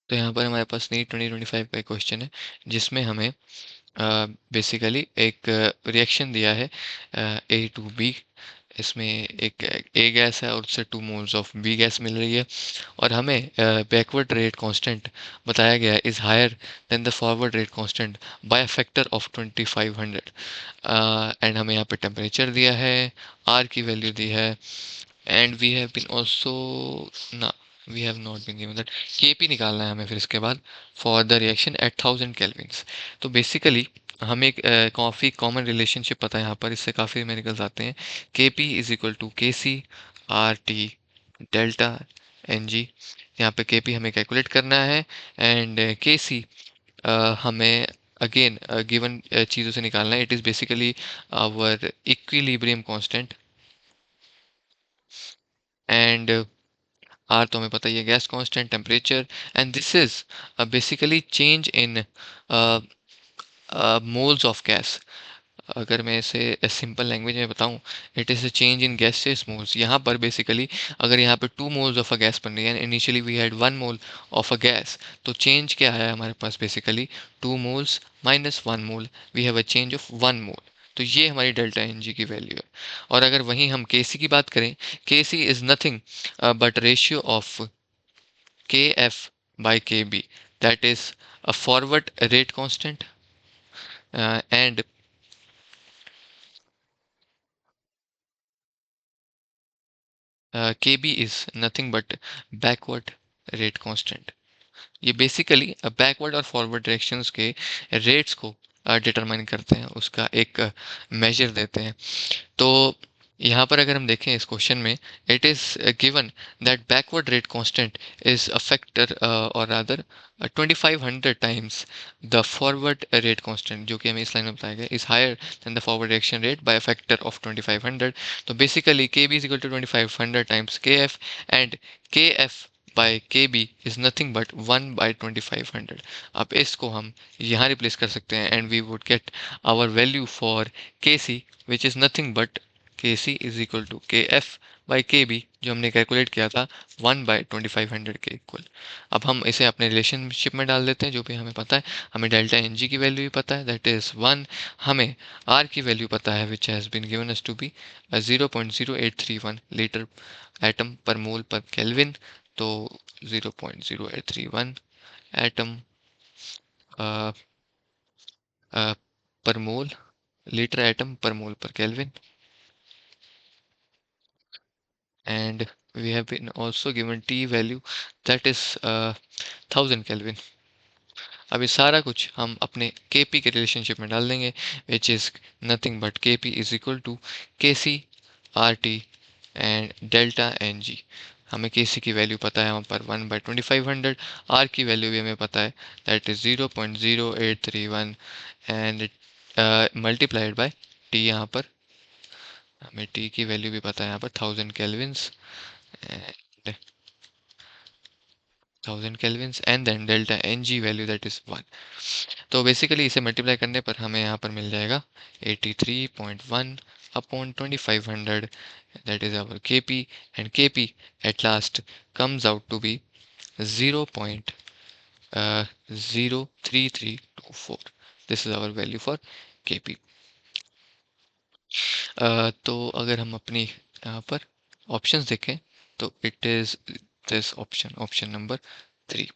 तो यहाँ पर हमारे पास नीट 2025 का एक क्वेश्चन है जिसमें हमें बेसिकली एक रिएक्शन दिया है ए टू बी। इसमें एक ए गैस है और उससे 2 मोल्स ऑफ बी गैस मिल रही है, और हमें बैकवर्ड रेट कांस्टेंट बताया गया है is higher than the forward rate constant by a factor of 2500। And हमें यहाँ पे टेम्परेचर दिया है, आर की वैल्यू दी है, and we have been also ना we have not been given that KP निकालना है हमें फिर इसके बाद for the reaction at 1000 kelvins. तो बेसिकली हमें एक काफ़ी कॉमन रिलेशनशिप पता है यहाँ पर, इससे काफ़ी न्यूमेरिकल्स आते हैं। के P is equal to K C R T delta N G. यहाँ पे के पी हमें कैलकुलेट करना है, एंड के सी हमें अगेन गिवन चीज़ों से निकालना है। It is basically our equilibrium constant, and R तो हमें पता ही है gas constant, temperature, and this is basically change in moles of gas. अगर मैं इसे सिंपल लैंग्वेज में बताऊं, it is a change in gases moles. यहाँ पर बेसिकली अगर यहाँ पे 2 मोल्स ऑफ अ गैस बन रही है, initially we had 1 mole of a gas, तो चेंज क्या है हमारे पास basically 2 moles minus 1 mole, we have a change of 1 mole. तो ये हमारी डेल्टा एन जी की वैल्यू है। और अगर वहीं हम के सी की बात करें, K C is nothing but ratio of kf by kb, that is a forward rate constant, and kb is nothing but backward rate constant। ये बेसिकली बैकवर्ड और फॉरवर्ड डायरेक्शंस के रेट्स को डिटरमाइन करते हैं, उसका एक मेजर देते हैं। तो यहाँ पर अगर हम देखें इस क्वेश्चन में, it is given that backward rate constant is a factor और rather 2500 times the forward rate constant, जो कि हमें इस लाइन में बताया गया is higher than the forward reaction rate by factor of 2500। तो basically K B is equal to 2500 times K F, and K F by K B is nothing but 1/2500। अब इसको हम यहाँ रिप्लेस कर सकते हैं, and we would get our value for K C which is nothing but K C is equal to K F by K B, जो हमने calculate किया था 1/2500 के इक्वल। अब हम इसे अपने रिलेशनशिप में डाल देते हैं, जो भी हमें पता है। हमें डेल्टा एन जी की वैल्यू भी पता है, दैट इज़ 1। हमें आर की वैल्यू पता है which has been given us to be 0.0831 litre atm पर मोल पर केल्विन। तो 0.0831 एटम पर मोल, लीटर एटम पर मोल पर kelvin, and we have been also given T value, that is 1000 Kelvin। अब ये सारा कुछ हम अपने Kp के रिलेशनशिप में डाल देंगे, which is nothing but Kp is equal to K C R T and delta N G. हमें के सी की वैल्यू पता है वहाँ पर 1/2500, आर की वैल्यू भी हमें पता है, that is 0.0831, and multiplied by T. यहाँ पर हमें टी की वैल्यू भी पता है यहाँ पर 1000 kelvins, and 1000 kelvins, and then delta N G value that is 1। तो बेसिकली इसे मल्टीप्लाई करने पर हमें यहाँ पर मिल जाएगा 83.1 upon 2500, that is our K P, and K P at last comes out to be 0.03324। This is our value for K P. तो अगर हम अपनी यहाँ पर ऑप्शंस देखें, तो it is this option, option number 3।